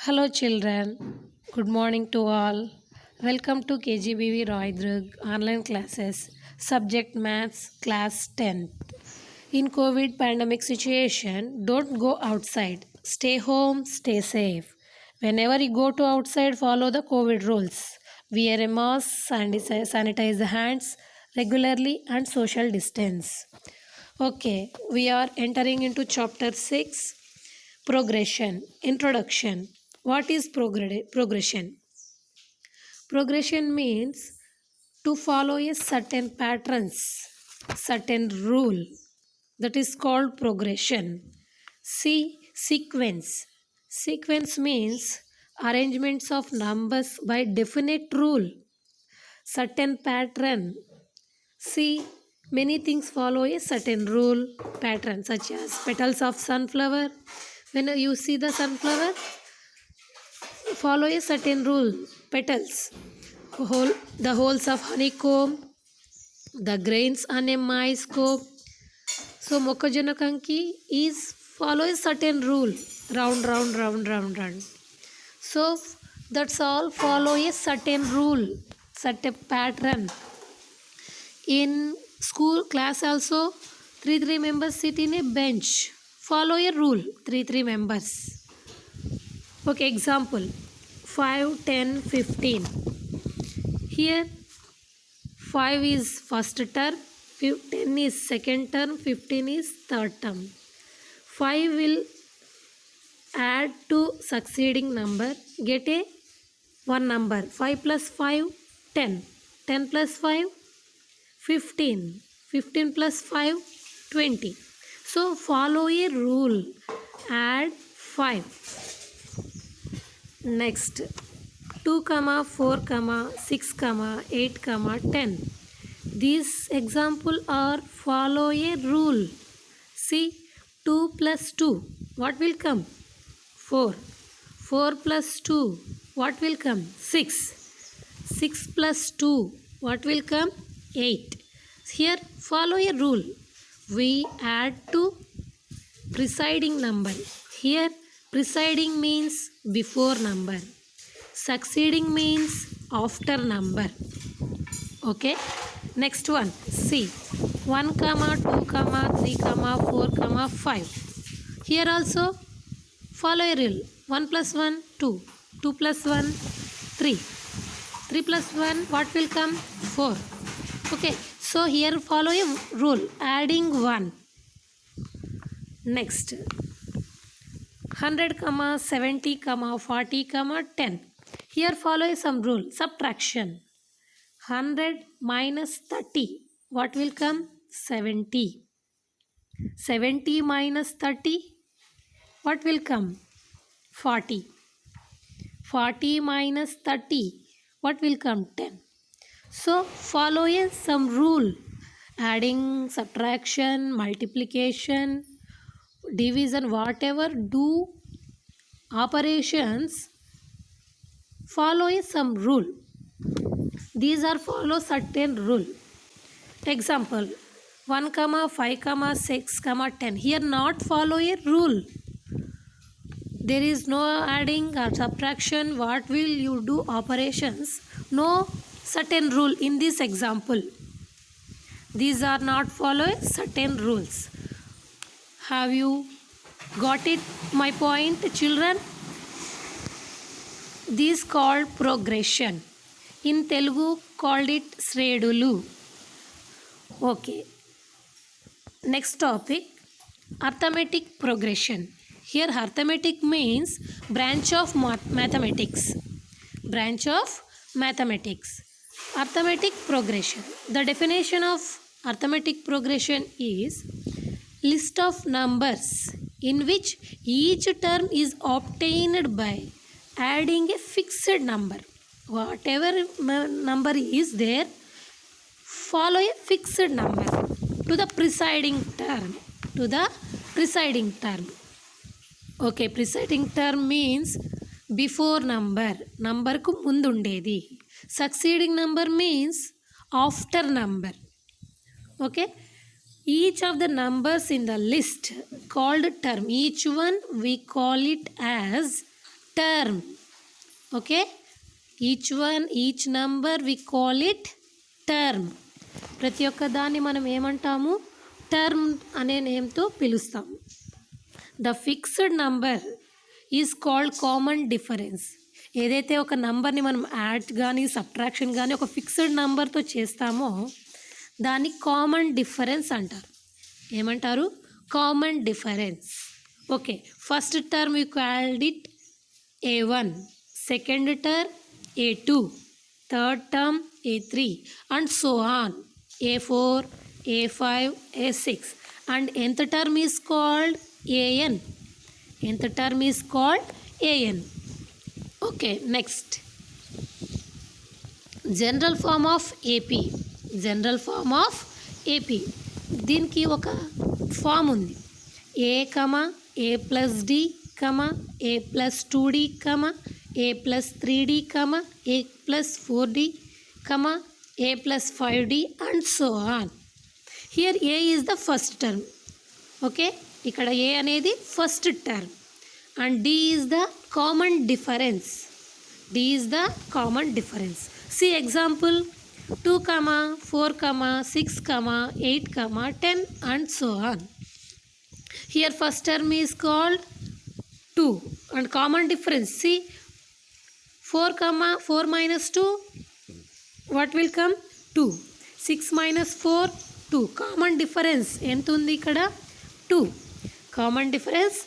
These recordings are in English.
Hello, children. Good morning to all. Welcome to KGBV Roydrug online classes. Subject Maths, Class 10th. In COVID pandemic situation, don't go outside. Stay home, stay safe. Whenever you go to outside, follow the COVID rules. Wear a mask, sanitize the hands regularly, and social distance. Okay, we are entering into chapter 6. Progression. Introduction. What is progression? Progression means to follow a certain patterns, certain rule. That is called progression. See, sequence. Sequence means arrangements of numbers by definite rule, certain pattern. See, many things follow a certain rule, pattern, such as petals of sunflower. When you see the sunflower, follow a certain rule, petals, the holes of honeycomb, the grains on a maize cob. So Mokkojona Kanki is follow a certain rule, round, round, round, round, round. So that's all follow a certain rule, certain pattern. In school class also, 3 members sit in a bench. Follow a rule, 3 members. Okay, example 5, 10, 15. Here 5 is first term, 10 is second term, 15 is third term. 5 will add to succeeding number, get a one number. 5 plus 5, 10. 10 plus 5, 15. 15 plus 5, 20. So follow a rule, add 5. Next 2, 4, 6, 8, 10. These example are follow a rule. See, 2 plus 2, what will come? 4. 4 plus 2, what will come? 6. 6 plus 2, what will come? 8. Here follow a rule. We add to preceding number. Here preceding means before number. Succeeding means after number. Okay. Next one. See. 1, 2, 3, 4, 5. Here also follow a rule. 1 plus 1, 2. 2 plus 1, 3. 3 plus 1, what will come? 4. Okay. So here follow a rule. Adding 1. Next. 100, 70, 40, 10. Here follow some rule. Subtraction. 100 minus 30. What will come? 70. 70 minus 30. What will come? 40. 40 minus 30. What will come? 10. So follow some rule. Adding, subtraction, multiplication, division, whatever do operations, follow some rule. These are follow certain rule. Example 1, 5, 6, 10. Here not follow a rule. There is no adding or subtraction. What will you do operations? No certain rule in this example. These are not follow certain rules. Have you got it, my point, children? This called progression. In Telugu called it Sredulu. Okay. Next topic, arithmetic progression. Here arithmetic means branch of mathematics. Branch of mathematics. Arithmetic progression. The definition of arithmetic progression is list of numbers in which each term is obtained by adding a fixed number. Whatever number is there, follow a fixed number to the preceding term. To the preceding term. Okay, preceding term means before number. Number ku mundundedi. Succeeding number means after number. Okay. Each of the numbers in the list called term. Each one we call it as term. Okay, each number we call it term. ప్రతి ఒక్క దాన్ని మనం ఏమంటాము, term అనే నేమ్తో పిలుస్తాము. The fixed number is called common difference. ఏదైతే ఒక నంబర్ని మనం యాడ్ కానీ సబ్ట్రాక్షన్ కానీ ఒక ఫిక్స్డ్ నంబర్తో చేస్తామో దాన్ని కామన్ డిఫరెన్స్ అంటారు. ఏమంటారు? Common difference. Okay, first term you called it A1, second term A2, third term A3 and so on, A4, A5, A6 and nth term is called AN. Nth term is called AN. Okay, next. General form of AP. General form of AP. దీనికి ఒక form ఉంది. A, A plus D, A plus 2D, A plus 3D, A plus 4D, A plus 5D and so on. Here A is the first term. Okay, ఇక్కడ A అనేది first term and D is the common difference. D is the common difference. See example 2, 4, 6, 8, 10 and so on. Here first term is called 2 and common difference. See 4 minus 2, what will come? 2. 6 minus 4, 2. Common difference ఎంత ఉంది ఇక్కడ? 2. Common difference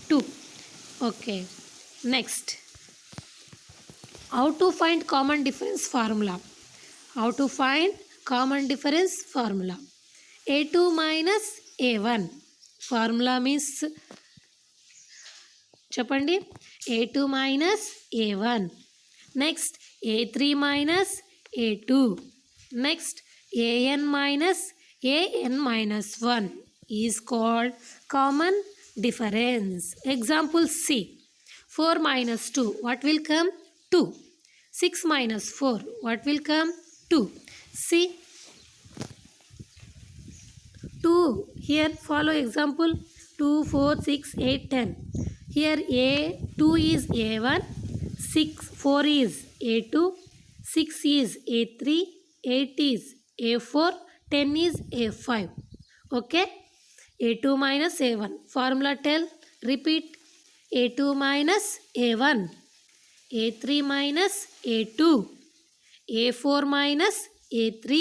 2. Okay, next. How to find common difference formula? How to find common difference formula? A2 minus A1. Formula means చెప్పండి. A2 minus A1. Next A3 minus A2. Next AN minus AN minus 1 is called common difference. Example C. 4 minus 2, what will come? 2. 6 minus 4, what will come? 2. See 2. Here follow example 2, 4, 6, 8, 10. Here A2 is A1, 4 is A2, 6 is A3, 8 is A4, 10 is A5. Okay, A2 minus A1. Formula tell, repeat. A2 minus A1, A3 minus A2, A4 minus A3,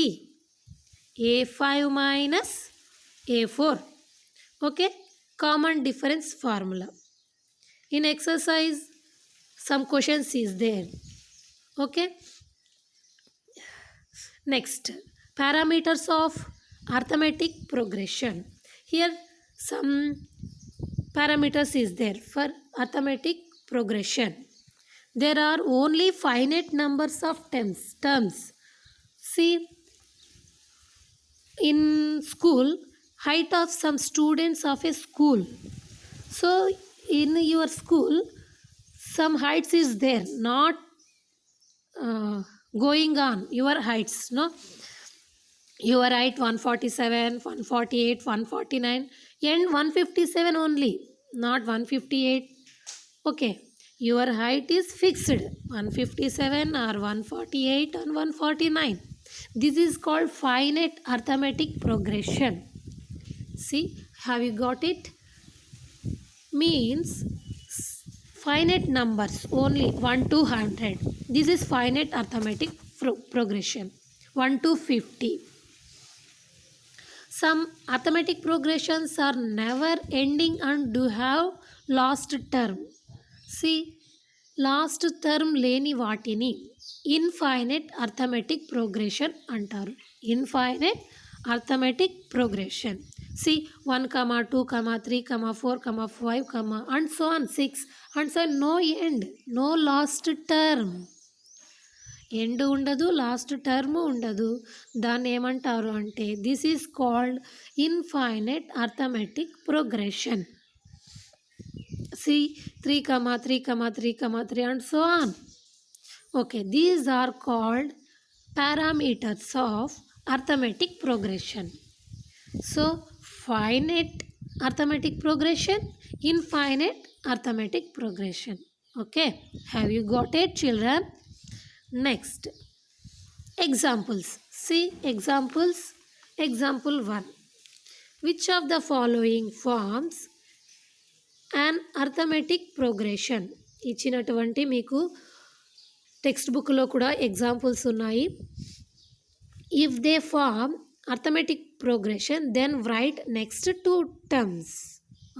A5 minus A4. Okay, common difference formula. In exercise some questions is there. Okay, next, parameters of arithmetic progression. Here some parameters is there for arithmetic progression. There are only finite numbers of terms. See, in school, height of some students of a school. So in your school some heights is there, not going on your heights, no? Your height 147, 148, 149 and 157 only, not 158. Okay, your height is fixed 157 or 148 and 149. This is called finite arithmetic progression. See, have you got it? Means finite numbers only 1 to 100. This is finite arithmetic progression. 1 to 50. Some arithmetic progressions are never ending and do have last term. See, last term లేని వాటిని infinite arithmetic progression అంటారు. Infinite arithmetic progression. See 1, 2, 3, 4, 5, and so on 6 and so on. No end, no last term. End ఉండదు, last term ఉండదు. దాన్ని ఏమంటారు అంటే this is called infinite arithmetic progression. See 3, 3, 3, and so on. Okay, these are called parameters of arithmetic progression. So finite arithmetic progression, infinite arithmetic progression. Okay, have you got it, children? Next, examples. See examples. Example 1. Which of the following forms an arithmetic progression? ఇచ్చినటువంటి మీకు text బుక్లో కూడా examples ఉన్నాయి. If they form arithmetic progression then write next 2 terms.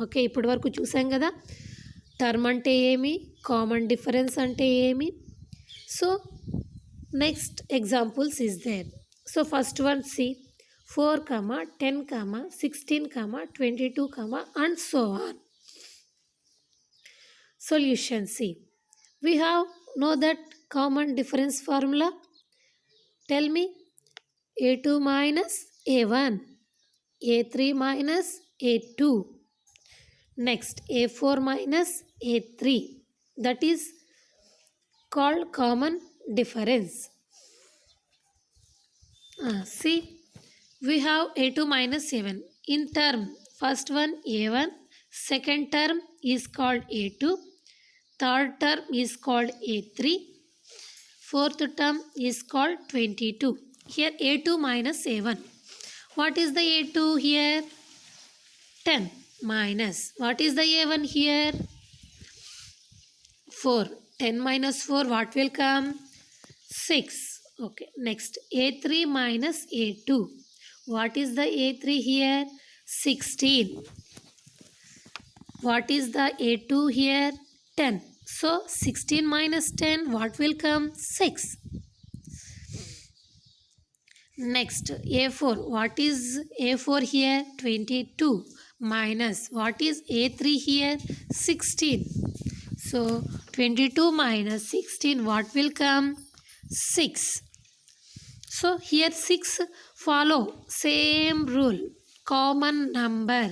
Okay, ఇప్పటి వరకు చూసాం కదా, term అంటే ఏమి, కామన్ డిఫరెన్స్ అంటే ఏమి. So next examples is there. So first one c 4, 10, 16, 22, and so on. Solution C. We have know that common difference formula. Tell me. A2 minus A1, A3 minus A2, next A4 minus A3. That is called common difference. See, we have A2 minus A1. In term, first one A1, second term is called A2, third term is called A3, fourth term is called 22. Here A2 minus A1. What is the A2 here? 10 minus. What is the A1 here? 4. 10 minus 4, what will come? 6. Okay. Next A3 minus A2. What is the A3 here? 16. What is the A2 here? 10. So 16 minus 10, what will come? 6. Next A4. What is A4 here? 22 minus what is A3 here? 16. So 22 minus 16, what will come? 6. So here 6 follow same rule, common number,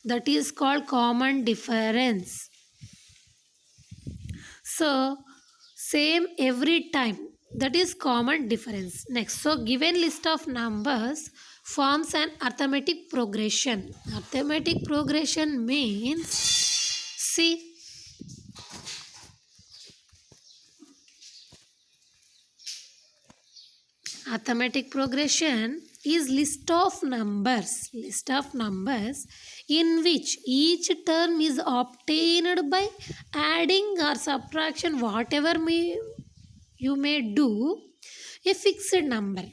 that is called common difference. So same every time, that is common difference. Next, so given list of numbers forms an arithmetic progression. Arithmetic progression means, see, arithmetic progression is list of numbers in which each term is obtained by adding or subtraction, whatever you may do, a fixed number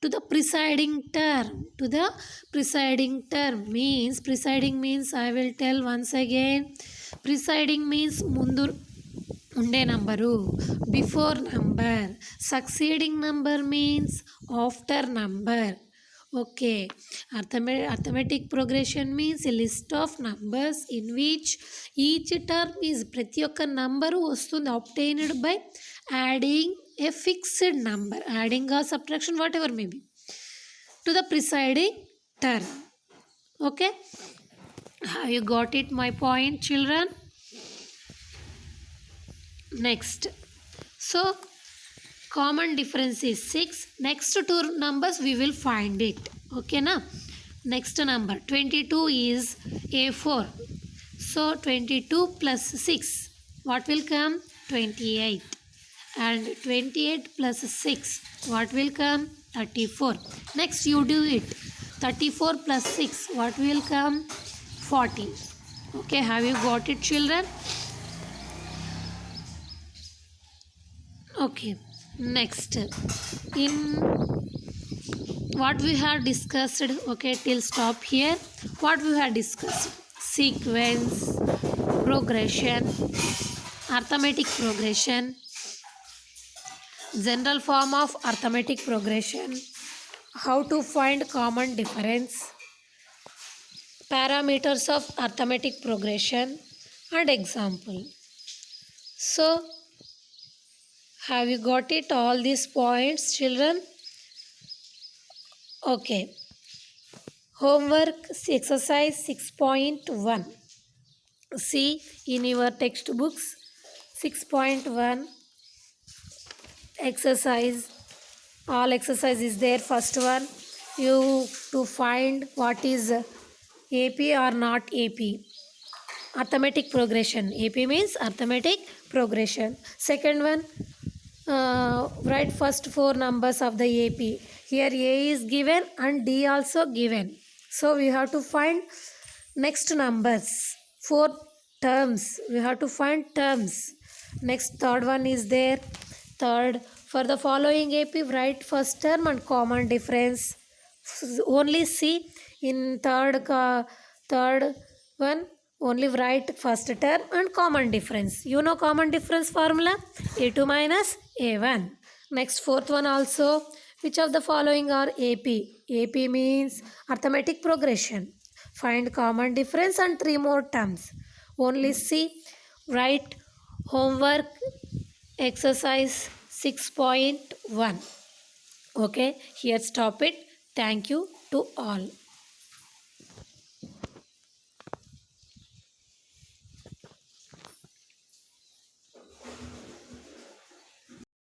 to the preceding term. To the preceding term means, preceding means, I will tell once again, preceding means mundu unde numberu, before number. Succeeding number means after number. Okay, arithmetic progression means a list of numbers in which each term is ప్రతి ఒక్క number వస్తుంది obtained by adding a fixed number, adding or subtraction, whatever may be, to the preceding term. Okay, have you got it my point, children? Next, so common difference is 6. Next two numbers we will find it. Okay na? Next number 22 is A4. So 22 plus 6, what will come? 28. And 28 plus 6, what will come? 34. Next you do it. 34 plus 6, what will come? 40. Okay, have you got it, children? Okay, next, in what we have discussed, okay, till stop here. What we have discussed: sequence, progression, arithmetic progression, general form of arithmetic progression, how to find common difference, parameters of arithmetic progression, and example. So have you got it, all these points, children? Okay, homework exercise 6.1. see in your textbooks 6.1 exercise, all exercise is there. First one, you to find what is AP or not AP. arithmetic progression. AP means arithmetic progression. Second one, write first four numbers of the AP. Here A is given and D also given. So we have to find next numbers. Four terms. We have to find terms. Next third one is there. Third, for the following AP, write first term and common difference. Only see in third one, only write first term and common difference. You know common difference formula? A2 minus A1. Next fourth one also, which of the following are AP? AP means arithmetic progression. Find common difference and three more terms. Only see, write homework exercise 6.1. Okay, here stop it. Thank you to all.